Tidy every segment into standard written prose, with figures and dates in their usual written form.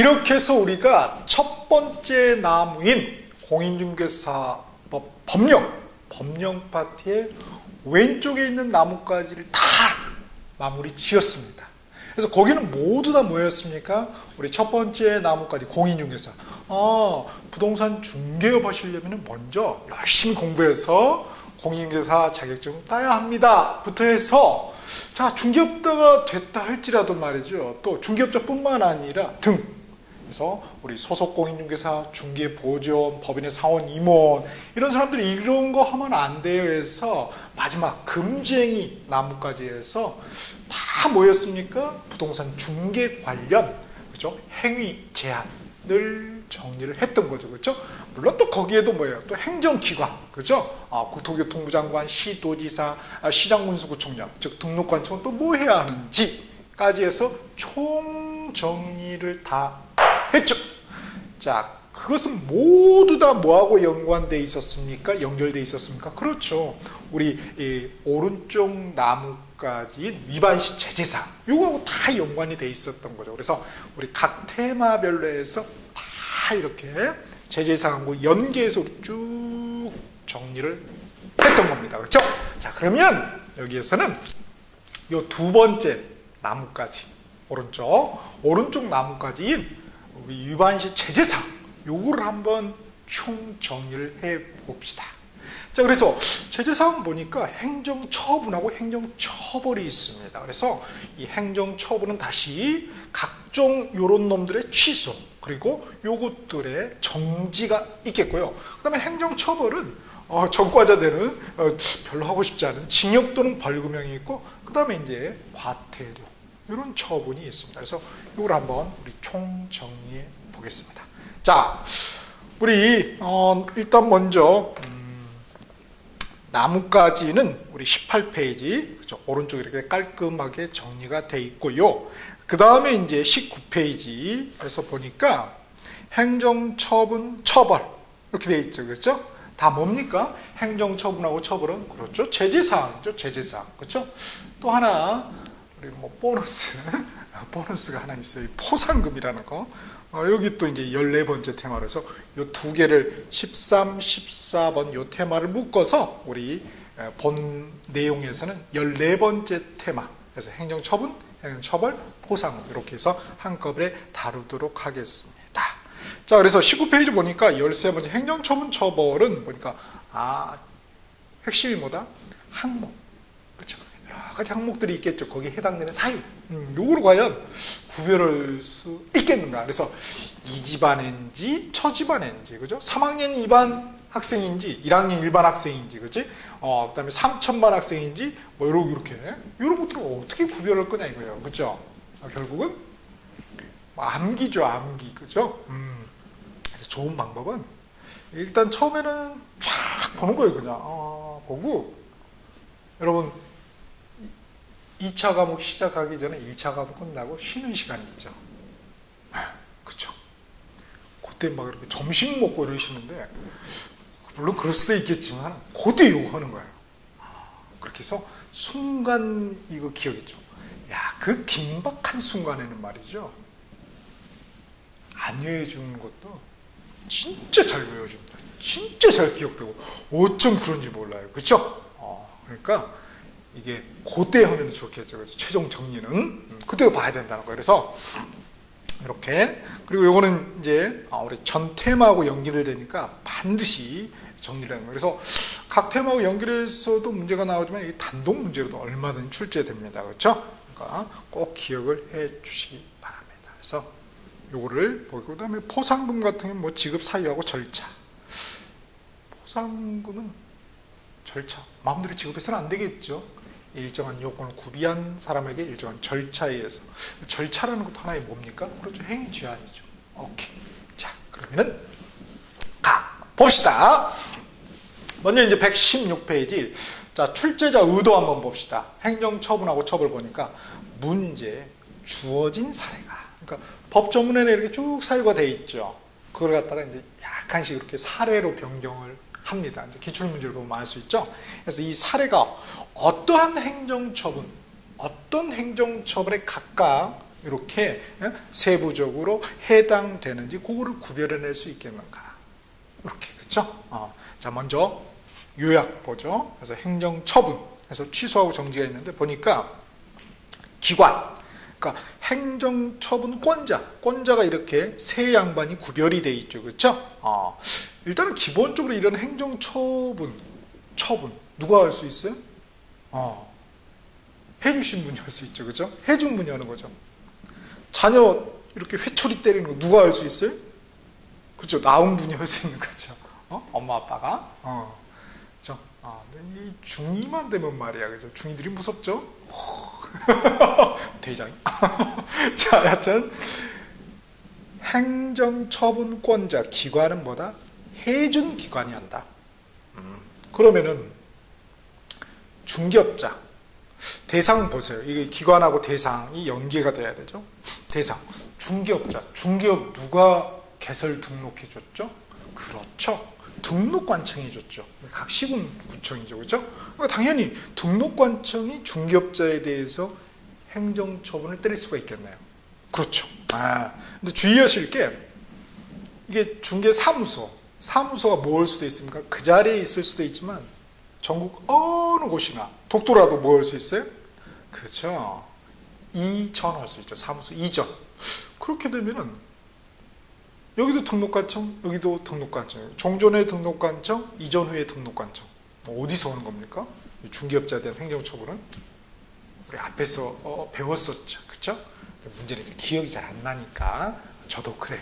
이렇게 해서 우리가 첫 번째 나무인 공인중개사법 법령 파트의 왼쪽에 있는 나뭇가지를 다 마무리 지었습니다. 그래서 거기는 모두 다 뭐였습니까? 우리 첫 번째 나뭇가지 공인중개사. 부동산 중개업 하시려면 먼저 열심히 공부해서 공인중개사 자격증 따야 합니다. 부터 해서 자, 중개업자가 됐다 할지라도 말이죠. 또 중개업자뿐만 아니라 그래서 우리 소속 공인중개사, 중개보조원, 법인의 사원, 임원 이런 사람들이 이런 거 하면 안 돼요 해서 마지막 금쟁이 나무까지 해서 다 뭐였습니까? 부동산 중개 관련 그죠? 행위 제한을 정리를 했던 거죠. 그렇죠? 물론 또 거기에도 뭐예요? 또 행정기관, 그죠? 국토교통부 장관, 시도지사, 시장군수구청장, 즉 등록관청은 또 뭐 해야 하는지까지 해서 총 정리를 다 했죠. 자, 그것은 모두 다 뭐하고 연관되어 있었습니까? 연결되어 있었습니까? 그렇죠. 우리 오른쪽 나무까지인 위반시 제재사항 요거하고 다 연관이 되어 있었던 거죠. 그래서 우리 각 테마별로 해서 다 이렇게 제재사항과 연계해서 쭉 정리를 했던 겁니다. 그렇죠? 자, 그러면 여기에서는 요 두 번째 나무까지 오른쪽 나무까지인 위반시 제재사항 요거를 한번 총 정리를 해 봅시다. 자, 그래서 제재사항 보니까 행정처분하고 행정처벌이 있습니다. 그래서 이 행정처분은 다시 각종 요런 놈들의 취소 그리고 요것들의 정지가 있겠고요. 그 다음에 행정처벌은 전과자들은 별로 하고 싶지 않은 징역 또는 벌금형이 있고 그 다음에 이제 과태료 이런 처분이 있습니다. 그래서 이걸 한번 우리 총 정리해 보겠습니다. 자, 우리 일단 먼저 나무까지는 우리 18페이지 그렇죠? 오른쪽에 이렇게 깔끔하게 정리가 돼 있고요. 그 다음에 이제 19페이지에서 보니까 행정처분, 처벌 이렇게 돼 있죠, 그렇죠? 다 뭡니까? 행정처분하고 처벌은 그렇죠, 제재사항이죠, 제재사항, 그렇죠? 또 하나 우리 뭐 보너스가 하나 있어요. 포상금이라는 거. 여기 또 이제 14번째 테마로 해서 요 두 개를 13, 14번 요 테마를 묶어서 우리 본 내용에서는 14번째 테마. 그래서 행정처분, 행정처벌, 포상금 이렇게 해서 한꺼번에 다루도록 하겠습니다. 자, 그래서 19페이지 보니까 13번째 행정처분, 처벌은 보니까 핵심이 뭐다? 항목. 그렇죠? 여러 가지 항목들이 있겠죠. 거기에 해당되는 사유. 요거를 과연 구별할 수 있겠는가? 그래서 이 집안인지 저 집안인지, 그죠? 3학년 2반 학생인지 1학년 일반 학생인지, 그렇지? 그다음에 3천반 학생인지 뭐 이렇게 이런 것들을 어떻게 구별할 거냐 이거예요, 그렇죠? 결국은 암기죠, 암기, 그죠? 그래서 좋은 방법은 일단 처음에는 쫙 보는 거예요, 그냥 보고 여러분. 2차 과목 시작하기 전에 1차 과목 끝나고 쉬는 시간이 있죠. 그쵸? 그때 막 이렇게 점심 먹고 이러시는데, 물론 그럴 수도 있겠지만, 그때 요거 하는 거예요. 그렇게 해서 순간 이거 기억했죠. 야, 그 긴박한 순간에는 말이죠. 안 외워주는 것도 진짜 잘 외워줍니다. 진짜 잘 기억되고, 어쩜 그런지 몰라요. 그쵸? 그러니까, 이게 그때 하면 좋겠죠. 그래서 최종 정리는 그때 봐야 된다는 거예요. 그래서 이렇게, 그리고 요거는 이제 우리 전 테마하고 연결되니까 반드시 정리를 하는 거예요. 그래서 각 테마하고 연결해서도 문제가 나오지만 이 단독 문제로도 얼마든지 출제됩니다. 그렇죠? 그러니까 꼭 기억을 해 주시기 바랍니다. 그래서 요거를 보고, 그다음에 포상금 같은 경우는 뭐 지급 사유하고 절차. 포상금은 절차 마음대로 지급해서는 안 되겠죠. 일정한 요건을 구비한 사람에게 일정한 절차에 의해서. 절차라는 것도 하나의 뭡니까? 그렇죠, 행위 제한이죠. 오케이. 자, 그러면은 봅시다. 먼저 이제 116페이지. 자, 출제자 의도 한번 봅시다. 행정처분하고 처벌 보니까 문제 주어진 사례가, 그러니까 법조문에는 이렇게 쭉 사유가 돼 있죠. 그걸 갖다가 이제 약간씩 이렇게 사례로 변경을 합니다. 이제 기출문제를 보면 알 수 있죠. 그래서 이 사례가 어떠한 행정처분, 어떤 행정처분에 각각 이렇게 세부적으로 해당되는지 그거를 구별해낼 수 있겠는가. 이렇게, 그렇죠? 자, 먼저 요약 보죠. 그래서 행정처분, 그래서 취소하고 정지가 있는데 보니까 기관, 그러니까 행정처분권자가 이렇게 세 양반이 구별이 돼 있죠, 그렇죠? 일단은 기본적으로 이런 행정처분 누가 할 수 있어요? 해주신 분이 할 수 있죠, 그렇죠? 해준 분이 하는 거죠. 자녀 이렇게 회초리 때리는 거 누가 할 수 있어요? 그렇죠, 낳은 분이 할 수 있는 거죠. 엄마 아빠가. 그렇죠? 이 중2만 되면 말이야, 그죠? 중2들이 무섭죠? 대장이. 자, 여하튼 행정처분권자 기관은 뭐다? 해준 기관이 한다. 그러면은 중개업자 대상 보세요. 이게 기관하고 대상이 연계가 돼야 되죠. 대상 중개업자, 중개업 누가 개설 등록해 줬죠? 그렇죠. 등록관청이 줬죠. 각 시군구청이죠, 그렇죠? 그러니까 당연히 등록관청이 중개업자에 대해서 행정처분을 때릴 수가 있겠네요. 그렇죠. 근데 주의하실 게 이게 사무소가 뭘 수도 있습니까? 그 자리에 있을 수도 있지만 전국 어느 곳이나 독도라도 뭐 할 수 있어요? 그렇죠. 이전할 수 있죠. 사무소 이전. 그렇게 되면은 여기도 등록관청, 여기도 등록관청, 종전의 등록관청, 이전 후의 등록관청. 어디서 오는 겁니까? 중개업자에 대한 행정처분은 우리 앞에서 배웠었죠, 그렇죠? 문제는 이제 기억이 잘 안 나니까 저도 그래요.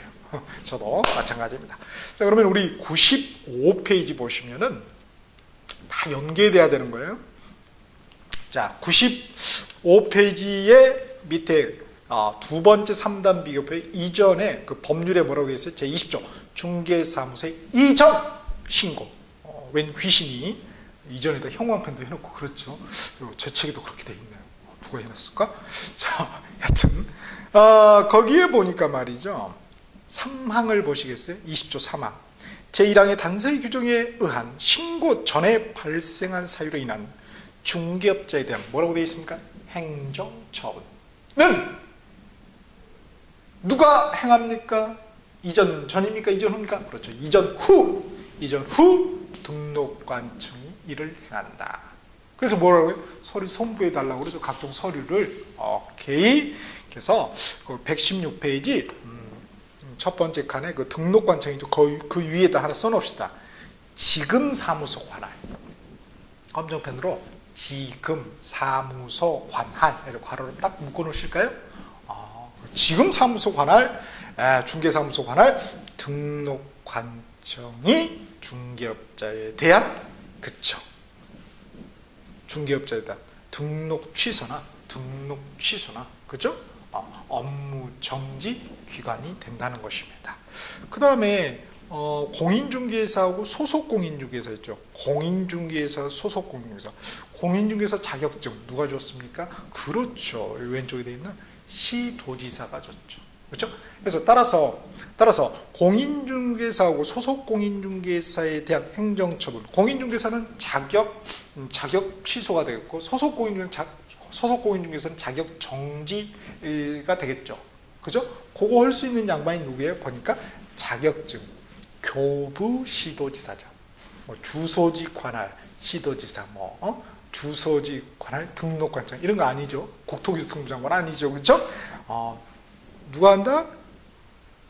저도 마찬가지입니다. 자, 그러면 우리 95페이지 보시면은 다 연계돼야 되는 거예요. 자, 95페이지의 밑에 두 번째 3단 비교표 이전에 그 법률에 뭐라고 했어요? 제20조 중개사무소의 이전 신고. 웬 귀신이 이전에다 형광펜도 해놓고 그렇죠. 제 책에도 그렇게 돼 있네요. 누가 해놨을까? 자, 여튼 거기에 보니까 말이죠. 3항을 보시겠어요? 20조 3항. 제1항의 단서의 규정에 의한 신고 전에 발생한 사유로 인한 중개업자에 대한 뭐라고 되어 있습니까? 행정처분은 누가 행합니까? 이전 전입니까? 이전 후입니까? 그렇죠. 이전 후 등록관청이 이를 행한다. 그래서 뭐라고요? 서류 송부해 달라고 그러죠. 각종 서류를. 오케이. 그래서 116페이지 첫 번째 칸에 그 등록관청이죠. 그 위에다 하나 써놓읍시다. 지금 사무소 관할. 검정펜으로 지금 사무소 관할. 이렇게 괄호로 딱 묶어놓으실까요? 지금 사무소 관할, 중개사무소 관할, 등록관청이 중개업자에 대한, 그쵸. 중개업자에 대한 등록 취소나, 그죠? 업무 정지 기관이 된다는 것입니다. 그 다음에 공인중개사하고 소속공인중개사 있죠. 공인중개사, 소속공인중개사. 공인중개사 자격증 누가 줬습니까? 그렇죠. 왼쪽에 되어 있는 시도지사가 줬죠. 그렇죠? 그래서 따라서 공인중개사하고 소속공인중개사에 대한 행정처분. 공인중개사는 자격 취소가 되겠고 소속공인중개사는 자격 정지가 되겠죠. 그죠? 그거 할 수 있는 양반이 누구예요? 보니까 자격증, 교부 시도지사죠. 주소지 관할 시도지사, 주소지 관할 등록관청 이런 거 아니죠. 국토교통부 장관 아니죠. 그렇죠? 누가 한다?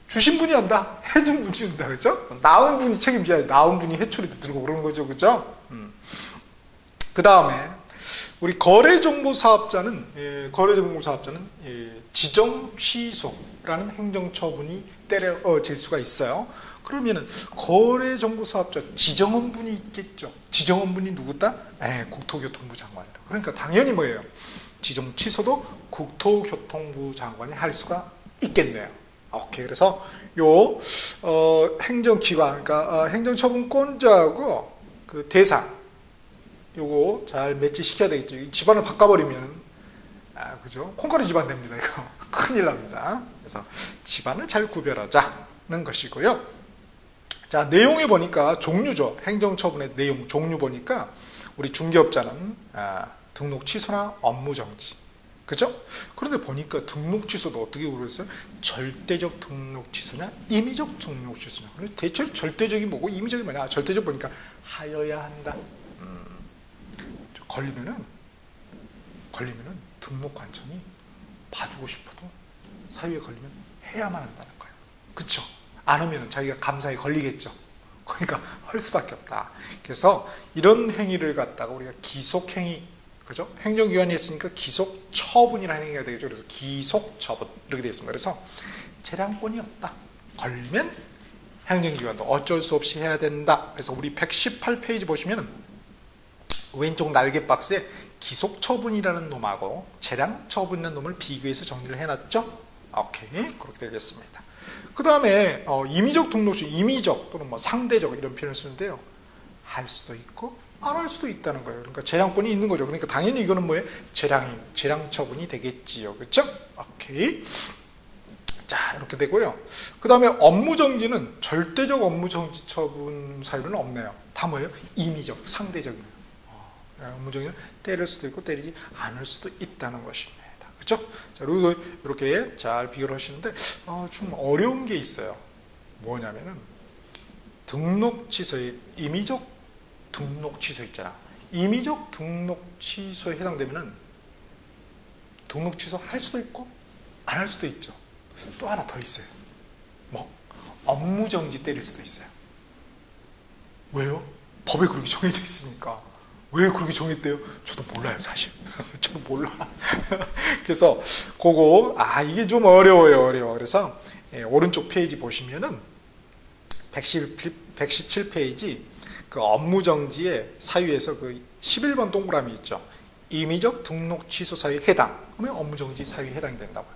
주신 분이 한다. 해준 분이 한다. 그렇죠? 낳은 분이 책임져야 낳은 분이 회초리도 들고 그러는 거죠. 그렇죠? 그 다음에 우리 거래정보사업자는 지정 취소라는 행정처분이 때려질 수가 있어요. 그러면은 거래정보사업자 지정한 분이 있겠죠. 지정한 분이 누구다? 국토교통부 장관이라. 그러니까 당연히 뭐예요? 지정 취소도 국토교통부 장관이 할 수가 있겠네요. 오케이. 그래서 요 행정기관, 그러니까 행정처분권자하고 그 대상 요거 잘 매치시켜야 되겠죠. 집안을 바꿔버리면 그죠? 콩가루 집안 됩니다. 이거 큰일 납니다. 그래서 집안을 잘 구별하자는 것이고요. 자, 내용에 보니까 종류죠. 행정처분의 내용 종류 보니까 우리 중개업자는 등록 취소나 업무 정지, 그죠? 그런데 보니까 등록 취소도 어떻게 그랬어요? 절대적 등록 취소냐, 임의적 등록 취소냐. 근데 대체 절대적이 뭐고 임의적이 뭐냐? 절대적 보니까 하여야 한다. 걸리면은 등록관청이 봐주고 싶어도 사유에 걸리면 해야만 한다는 거예요. 그쵸? 안 하면은 자기가 감사에 걸리겠죠. 그러니까 할 수밖에 없다. 그래서 이런 행위를 갖다가 우리가 기속행위, 그죠? 행정기관이 했으니까 기속처분이라는 행위가 되겠죠. 그래서 기속처분 이렇게 되어 있습니다. 그래서 재량권이 없다. 걸리면 행정기관도 어쩔 수 없이 해야 된다. 그래서 우리 118페이지 보시면 왼쪽 날개 박스에 기속처분이라는 놈하고 재량처분이라는 놈을 비교해서 정리를 해놨죠. 오케이, 그렇게 되겠습니다. 그 다음에 임의적 등록시, 임의적 또는 뭐 상대적 이런 표현을 쓰는데요. 할 수도 있고 안 할 수도 있다는 거예요. 그러니까 재량권이 있는 거죠. 그러니까 당연히 이거는 뭐예요? 재량 처분이 되겠지요. 그렇죠? 오케이. 자, 이렇게 되고요. 그 다음에 업무정지는 절대적 업무정지 처분 사유는 없네요. 다 뭐예요? 임의적, 상대적이네요. 업무정지는 때릴 수도 있고 때리지 않을 수도 있다는 것입니다. 그렇죠? 자, 그리고 이렇게 잘 비교를 하시는데 좀 어려운 게 있어요. 뭐냐면은 등록 취소에 임의적 등록 취소 있잖아. 임의적 등록 취소에 해당되면은 등록 취소 할 수도 있고 안 할 수도 있죠. 또 하나 더 있어요. 뭐 업무정지 때릴 수도 있어요. 왜요? 법에 그렇게 정해져 있으니까. 왜 그렇게 정했대요? 저도 몰라요, 사실. 저도 몰라. 그래서 그거 이게 좀 어려워요. 그래서 오른쪽 페이지 보시면은 117페이지 그 업무정지의 사유에서 그 11번 동그라미 있죠. 임의적 등록 취소 사유에 해당. 그러면 업무정지 사유에 해당이 된다고요.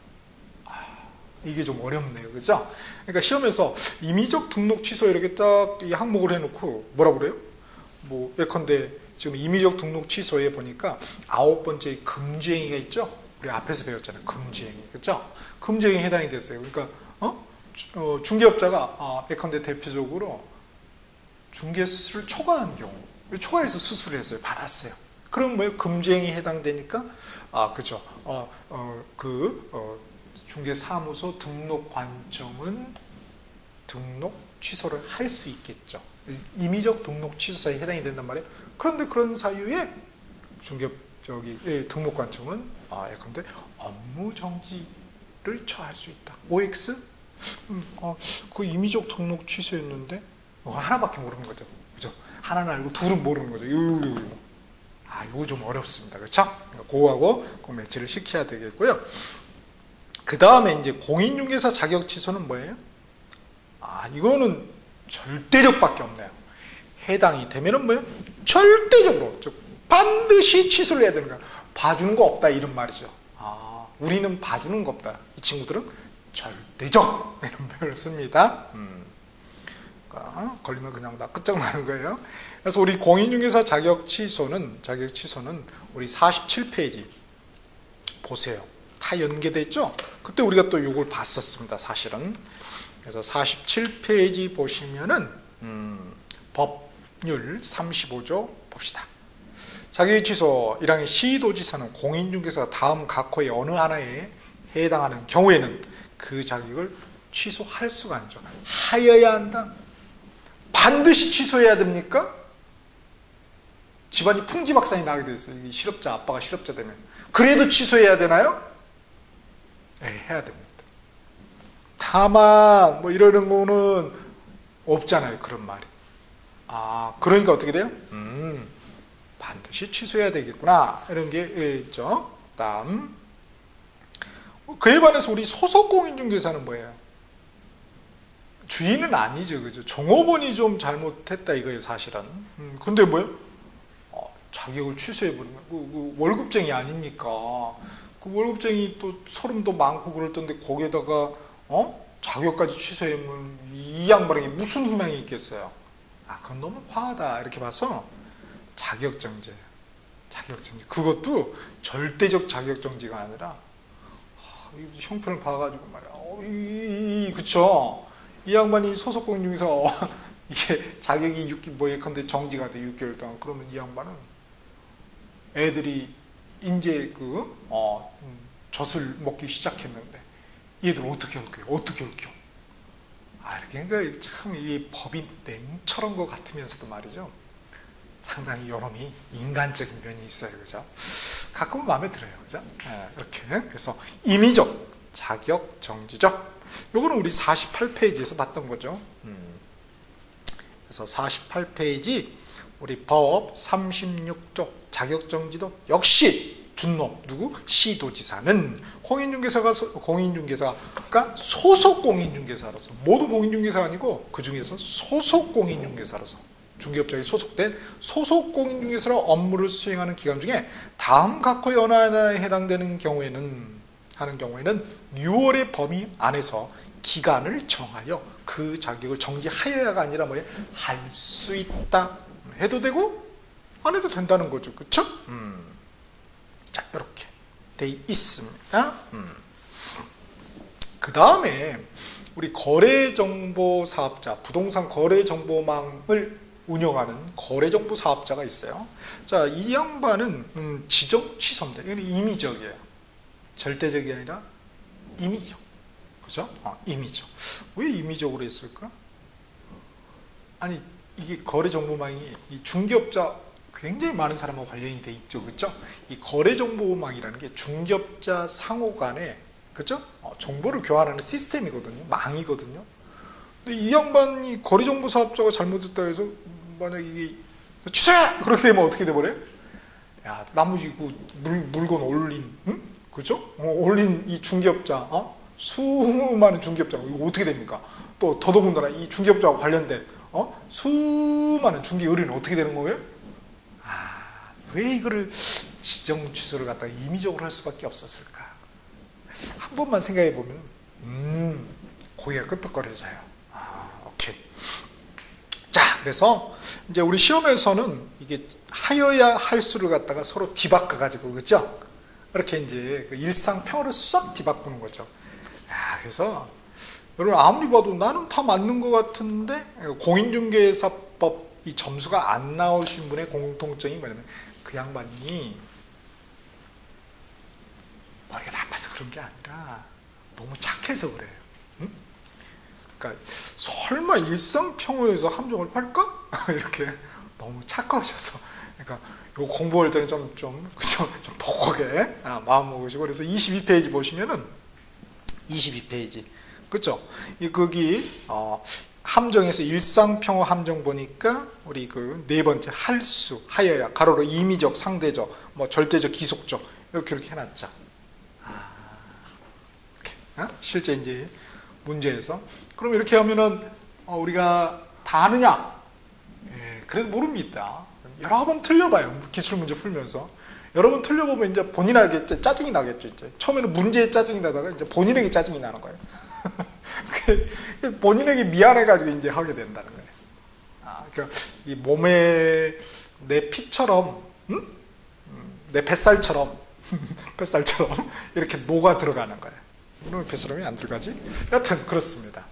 이게 좀 어렵네요. 그죠? 그러니까 시험에서 임의적 등록 취소 이렇게 딱 이 항목을 해놓고 뭐라 그래요? 뭐 예컨대 지금 임의적 등록 취소에 보니까 9번째 금지행위가 있죠? 우리 앞에서 배웠잖아요. 금지행위. 그죠? 금지행위에 해당이 됐어요. 그러니까 중개업자가 예컨대 대표적으로 중개수수를 초과한 경우, 초과해서 수수를 했어요. 받았어요. 그럼 뭐예요? 금지행위에 해당되니까 그죠? 중개사무소 등록관청은 등록 취소를 할 수 있겠죠. 임의적 등록 취소 사유에 해당이 된단 말이에요. 그런데 그런 사유에 등록관청은 예컨대 업무정지를 처할 수 있다. OX? 그 임의적 등록 취소였는데 하나밖에 모르는 거죠. 그죠? 하나는 알고 둘은 모르는 거죠. 이거 좀 어렵습니다. 그렇죠? 그거하고 꼭 매치를 시켜야 되겠고요. 그 다음에 이제 공인중개사 자격 취소는 뭐예요? 이거는 절대적밖에 없네요. 해당이 되면은 뭐예요? 절대적으로, 즉 반드시 취소를 해야 되는 거야. 봐주는 거 없다 이런 말이죠. 우리는 봐주는 거 없다. 이 친구들은 절대적 이런 표현을 씁니다. 그러니까 걸리면 그냥 다 끝장나는 거예요. 그래서 우리 공인중개사 자격 취소는 우리 47페이지 보세요. 다 연계됐죠? 그때 우리가 또 이걸 봤었습니다. 사실은. 그래서 47페이지 보시면은 법률 35조 봅시다. 자격 취소 1항의 시도지사는 공인중개사가 다음 각호의 어느 하나에 해당하는 경우에는 그 자격을 취소할 수가 아니죠. 하여야 한다. 반드시 취소해야 됩니까? 집안이 풍지박산이 나게 됐어요. 실업자, 아빠가 실업자 되면. 그래도 취소해야 되나요? 네, 해야 됩니다. 다만 뭐 이러는 거는 없잖아요. 그런 말이. 그러니까 어떻게 돼요? 반드시 취소해야 되겠구나. 이런 게 있죠. 다음. 그에 반해서 우리 소속공인중개사는 뭐예요? 주인은 아니죠. 그죠? 종업원이 좀 잘못했다 이거예요, 사실은. 근데 뭐예요? 자격을 취소해버리면 그 월급쟁이 아닙니까? 그 월급쟁이 또 서름도 많고 그럴 텐데 거기에다가 자격까지 취소하면 이 양반에게 무슨 희망이 있겠어요? 그건 너무 과하다 이렇게 봐서 자격정지. 그것도 절대적 자격정지가 아니라 형편을 봐가지고 말이야. 그쵸? 이 양반이 소속공인중개사 이게 자격이 예컨대 정지가 돼 6개월 동안. 그러면 이 양반은 애들이 이제 젖을 먹기 시작했는데 얘들 어떻게 얽혀요? 어떻게 얽혀? 그러니까 참 이 법이 냉철한 것 같으면서도 말이죠. 상당히 이놈이 인간적인 면이 있어요, 그죠? 가끔은 마음에 들어요, 그죠? 이렇게. 그래서 임의적, 자격, 정지적. 요거는 우리 48페이지에서 봤던 거죠. 그래서 48페이지 우리 법 36조 자격정지도 역시 준놈 누구? 시도지사는 공인중개사가 소속 공인중개사로서, 모두 공인중개사가 아니고 그 중에서 소속 공인중개사로서, 중개업자에 소속된 소속 공인중개사로 업무를 수행하는 기간 중에 다음 각호 연하에 해당되는 경우에는 6월의 범위 안에서 기간을 정하여 그 자격을 정지하여야가 아니라 뭐예요? 할 수 있다. 해도 되고 안 해도 된다는 거죠. 그렇죠? 자, 이렇게 돼 있습니다. 그 다음에 우리 거래정보사업자, 부동산 거래정보망을 운영하는 거래정보사업자가 있어요. 자, 이 양반은 지정 취소입니다. 이건 임의적이에요. 절대적이 아니라 임의적. 그죠? 임의적. 왜 임의적으로 했을까? 아니, 이게 거래정보망이 이 중개업자 굉장히 많은 사람하고 관련이 돼 있죠. 그렇죠? 이 거래정보망이라는 게 중개업자 상호 간에, 그렇죠? 정보를 교환하는 시스템이거든요. 망이거든요. 근데 이 양반이 거래정보 사업자가 잘못했다 해서 만약 이게 취소해! 그렇게 되면 어떻게 돼버려요? 야, 나머지 그 물건 올린, 응? 그죠? 올린 이 중개업자, 수많은 중개업자, 이거 어떻게 됩니까? 또 더더군다나 이 중개업자와 관련된 수많은 중개 의뢰는 어떻게 되는 거예요? 왜 이거를 지정 취소를 갖다가 임의적으로 할 수밖에 없었을까? 한 번만 생각해 보면 고개가 끄덕거려져요. 오케이. 자, 그래서 이제 우리 시험에서는 이게 하여야 할 수를 갖다가 서로 뒤바꿔 가지고, 그죠? 이렇게 이제 그 일상평어를 쏙 뒤바꾸는 거죠. 그래서 여러분 아무리 봐도 나는 다 맞는 것 같은데 공인중개사법 이 점수가 안 나오신 분의 공통점이 뭐냐면 그 양반이 머리가 나빠서 그런 게 아니라 너무 착해서 그래요. 응? 그러니까 설마 일상평어에서 함정을 팔까? 이렇게 너무 착하셔서, 그러니까 이거 공부할 때는 좀 독하게 마음 먹으시고. 그래서 22페이지 보시면은 22페이지, 그렇죠? 거기 함정에서 일상평어 함정 보니까 우리 그 네 번째 할수, 하여야, 가로로 임의적, 상대적, 뭐 절대적, 기속적 이렇게 해놨죠. 이렇게, 실제 이제 문제에서. 그럼 이렇게 하면은 우리가 다 아느냐? 그래도 모릅니다. 여러 번 틀려봐요. 기출문제 풀면서. 여러 번 틀려보면 이제 본인에게 짜증이 나겠죠. 이제 처음에는 문제에 짜증이 나다가 이제 본인에게 짜증이 나는 거예요. 본인에게 미안해가지고 이제 하게 된다는 거예요. 그러니까 이 몸에 내 피처럼, 내 뱃살처럼, 뱃살처럼 이렇게 녹아 들어가는 거예요. 그러면 뱃사람이 안 들어가지? 여튼 그렇습니다.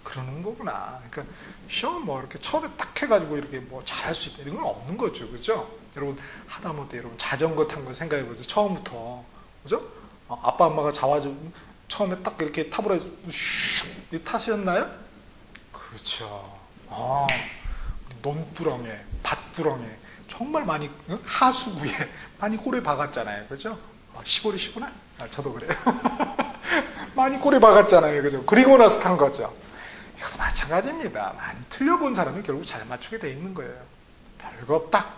그러는 거구나. 그러니까 시험 뭐 이렇게 처음에 딱 해가지고 이렇게 뭐 잘할 수 있다 이런 건 없는 거죠, 그죠? 여러분 하다못해 여러분 자전거 탄 거 생각해 보세요. 처음부터, 그죠? 아빠 엄마가 잡아주고 처음에 딱 이렇게 타보라 해서 슉 타셨나요? 그렇죠. 논두렁에 밭두렁에 정말 많이 하수구에 많이 꼬리 박았잖아요, 그죠? 시골이시구나. 저도 그래요. 많이 꼬리 박았잖아요, 그죠? 그리고 나서 탄 거죠. 이것도 마찬가지입니다. 많이 틀려본 사람이 결국 잘 맞추게 돼 있는 거예요. 별거 없다.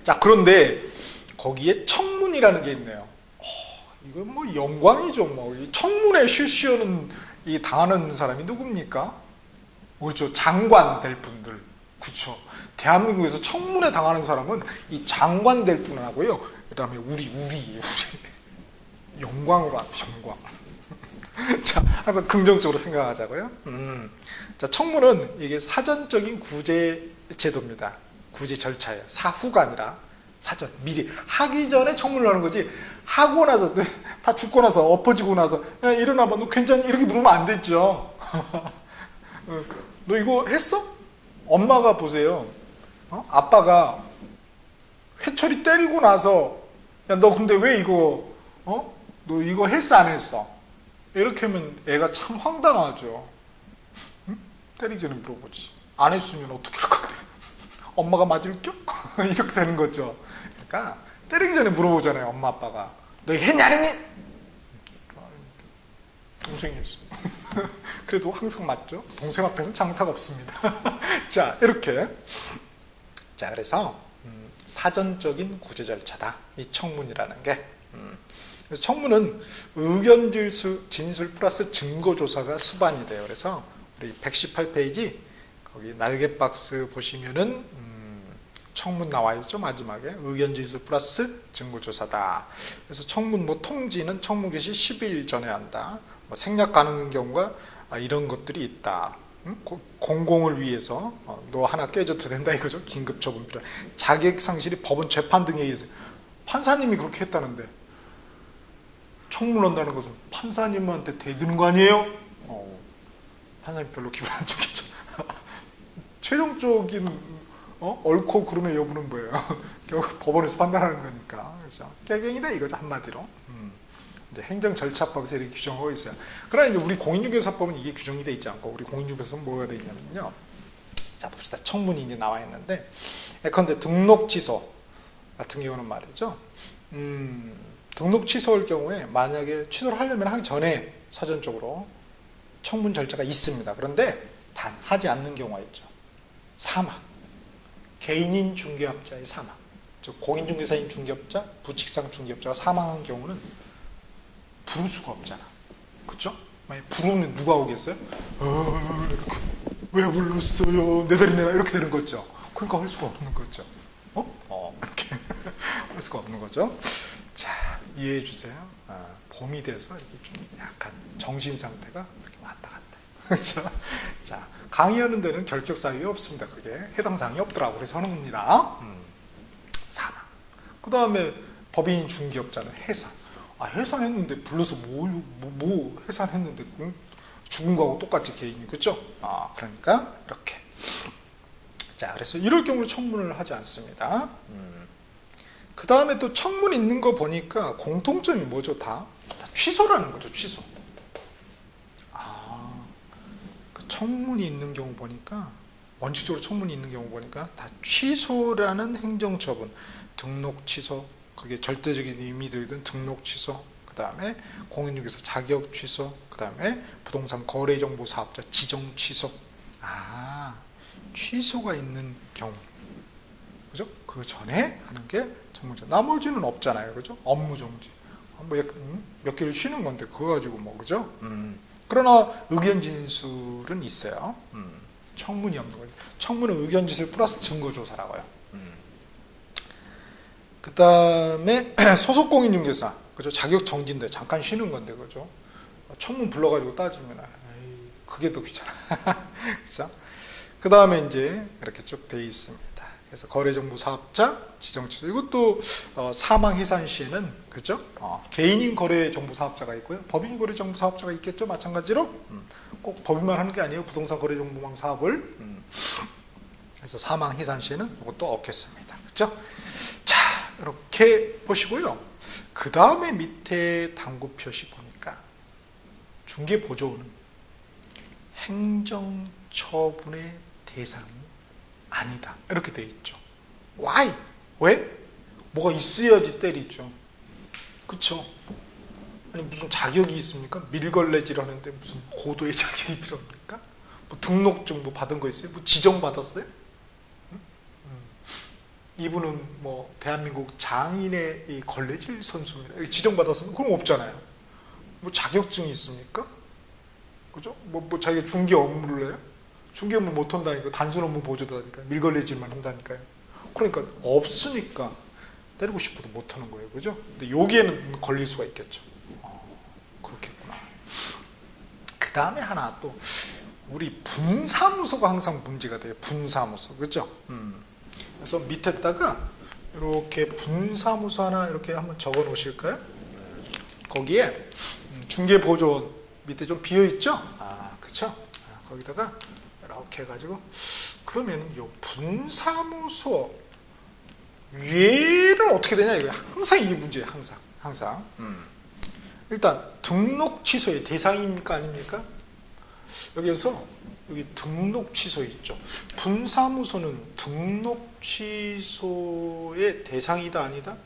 자, 그런데 거기에 청문이라는 게 있네요. 이건 뭐 영광이죠. 뭐 청문회 실시하는 이 당하는 사람이 누굽니까? 그렇죠. 장관 될 분들. 그렇죠. 대한민국에서 청문회 당하는 사람은 이 장관 될 분하고요. 그다음에 우리 영광으로 합시다. 영광. 자, 항상 긍정적으로 생각하자고요. 자, 청문은 이게 사전적인 구제 제도입니다. 구제 절차예요. 사후가 아니라 사전, 미리 하기 전에 청문을 하는 거지. 하고 나서 다 죽고 나서 엎어지고 나서 야, 일어나봐, 너 괜찮니? 이렇게 물으면 안 되죠. 너 이거 했어? 엄마가 보세요. 아빠가 해철이 때리고 나서 야, 너 근데 왜 이거 너 이거 했어 안 했어? 이렇게 하면 애가 참 황당하죠. 응? 때리기 전에 물어보지. 안 했으면 어떻게 할 건데? 엄마가 맞을겨? 이렇게 되는 거죠. 그러니까 때리기 전에 물어보잖아요. 엄마 아빠가. 너 이거 했냐 안 했니? 동생이 했어. 그래도 항상 맞죠? 동생 앞에는 장사가 없습니다. 자, 이렇게. 자, 그래서 사전적인 구제 절차다. 이 청문이라는 게. 그래서 청문은 의견 진술 플러스 증거 조사가 수반이 돼요. 그래서 우리 118페이지 거기 날개 박스 보시면은 청문 나와 있죠. 마지막에 의견 진술 플러스 증거 조사다. 그래서 청문 뭐 통지는 청문 개시 10일 전에 한다. 뭐 생략 가능한 경우가 이런 것들이 있다. 공공을 위해서 너 하나 깨져도 된다 이거죠. 긴급 처분 필요. 자객 상실이 법원 재판 등에 의해서 판사님이 그렇게 했다는데 청문한다는 것은 판사님한테 대드는 거 아니에요? 판사님 별로 기분 안 좋겠죠. 최종적인 옳고 그름의 여부는 뭐예요? 결국 법원에서 판단하는 거니까. 그렇죠? 깨갱이다 이거죠 한마디로. 이제 행정 절차법에서 이렇게 규정하고 있어요. 그러나 이제 우리 공인중개사법은 이게 규정이 돼 있지 않고 우리 공인중개사법은 뭐가 돼 있냐면요. 자 봅시다. 청문이 이제 나와 있는데 예컨대 등록 취소 같은 경우는 말이죠. 등록 취소할 경우에 만약에 취소를 하려면 하기 전에 사전적으로 청문 절차가 있습니다. 그런데 단 하지 않는 경우가 있죠. 사망, 개인인 중개업자의 사망, 즉 공인중개사인 중개업자, 부칙상 중개업자가 사망한 경우는 부를 수가 없잖아. 그렇죠? 만약 부르면 누가 오겠어요? 왜 불렀어요? 내 다리 내놔 이렇게 되는 거죠. 그러니까 할 수가 없는 거죠. 이렇게 할 수가 없는 거죠. 자, 이해해 주세요. 봄이 돼서 이렇게 좀 약간 정신 상태가 이렇게 왔다 갔다. 그렇죠? 자, 강의하는 데는 결격 사유가 없습니다. 그게 해당 사항이 없더라고. 그래서 하는 겁니다. 사망. 그 다음에 법인 중개업자는 해산. 해산했는데 불러서 뭐 해산했는데 죽은 거하고 똑같이 개인이 그렇죠? 그러니까 이렇게. 자, 그래서 이럴 경우는 청문을 하지 않습니다. 그 다음에 또 청문 있는 거 보니까 공통점이 뭐죠? 다 취소라는 거죠. 취소. 그 청문이 있는 경우 보니까 원칙적으로 청문이 있는 경우 보니까 다 취소라는 행정처분, 등록 취소, 그게 절대적인 의미들이든 등록 취소, 그 다음에 공인중개사 자격 취소, 그 다음에 부동산 거래정보 사업자 지정 취소. 취소가 있는 경우, 그죠? 그 전에 하는 게 청문이죠. 나머지는 없잖아요, 그죠? 업무 정지, 몇 개를 쉬는 건데 그거 가지고 뭐 그죠? 그러나 의견 진술은 있어요. 청문이 없는 거예요. 청문은 의견 진술 플러스 증거 조사라고요. 그 다음에 소속 공인중개사, 그죠? 자격 정지인데 잠깐 쉬는 건데, 그죠? 청문 불러가지고 따지면 그게 더 귀찮아. 그죠? 그 다음에 이제 이렇게 쭉 돼 있습니다. 그래서 거래정보 사업자 지정취소, 이것도 사망 해산 시에는 그죠? 개인인 거래정보 사업자가 있고요, 법인 거래정보 사업자가 있겠죠. 마찬가지로 꼭 법인만 하는 게 아니에요. 부동산 거래정보망 사업을. 그래서 사망 해산 시에는 이것도 얻겠습니다. 그죠? 자, 이렇게 보시고요. 그 다음에 밑에 당구 표시 보니까 중개보조원은 행정처분의 대상이 아니다 이렇게 돼 있죠. Why? 왜? 뭐가 있어야지 때리죠. 그쵸? 아니 무슨 자격이 있습니까? 밀걸레질 하는데 무슨 고도의 자격이 필요합니까? 뭐 등록증 뭐 받은 거 있어요? 뭐 지정 받았어요? 이분은 뭐 대한민국 장인의 이 걸레질 선수입니다. 지정 받았으면 그럼 없잖아요. 뭐 자격증이 있습니까? 그죠? 뭐 자기가 중개 업무를 해요? 중개 업무 못 한다니까. 단순 업무 보조다니까. 밀걸레질만 한다니까요. 그러니까 없으니까 때리고 싶어도 못 하는 거예요. 그죠? 근데 여기에는 걸릴 수가 있겠죠. 그렇겠구나. 그 다음에 하나 또 우리 분사무소가 항상 문제가 돼요. 분사무소. 그죠? 그래서 밑에다가 이렇게 분사무소 하나 이렇게 한번 적어 놓으실까요? 거기에 중개보조원 밑에 좀 비어 있죠? 그쵸? 거기다가 이렇게 해가지고 그러면 요 분사무소 얘는 어떻게 되냐 이거야. 항상 이게 문제예요. 항상. 일단 등록 취소의 대상입니까 아닙니까? 여기에서 여기 등록 취소 있죠. 분사무소는 등록 취소의 대상이다 아니다?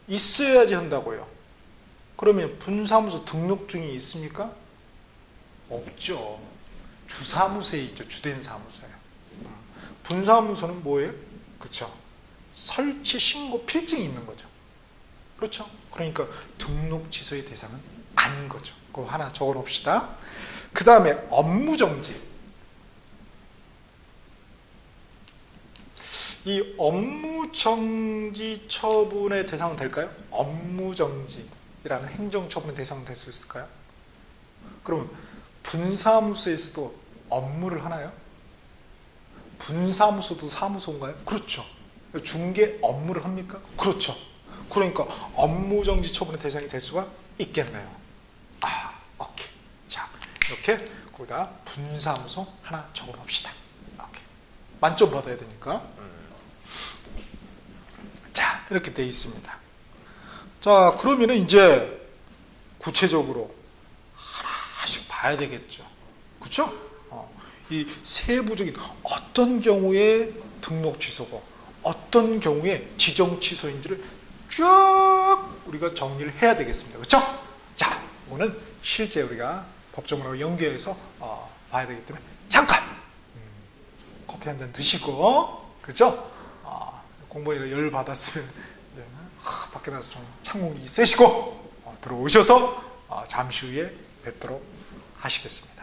있어야지 한다고요. 그러면 분사무소 등록증이 있습니까? 없죠. 주사무소에 있죠. 주된 사무소에. 분사무소는 뭐예요? 그렇죠. 설치 신고 필증이 있는 거죠. 그렇죠. 그러니까 등록 취소의 대상은 아닌 거죠. 그거 하나 적어 놓읍시다. 그 다음에 업무정지. 이 업무정지 처분의 대상은 될까요? 업무정지라는 행정처분의 대상은 될 수 있을까요? 그러면 분사무소에서도 업무를 하나요? 분사무소도 사무소인가요? 그렇죠. 중개 업무를 합니까? 그렇죠. 그러니까 업무정지 처분의 대상이 될 수가 있겠네요. 오케이. 자, 이렇게 거기다 분사무소 하나 적어놓읍시다. 오케이. 만점 받아야 되니까. 자, 이렇게 돼 있습니다. 자, 그러면은 이제 구체적으로 하나씩 봐야 되겠죠. 그렇죠? 이 세부적인 어떤 경우에 등록 취소고 어떤 경우에 지정 취소인지를 쫙 우리가 정리를 해야 되겠습니다. 그렇죠? 자, 이거는 실제 우리가 법조문하고 연계해서 봐야 되기 때문에 잠깐 커피 한 잔 드시고, 그렇죠? 공부에 열 받았으면 밖에 나서 좀 찬 공기 쐬시고 들어오셔서 잠시 후에 뵙도록 하시겠습니다.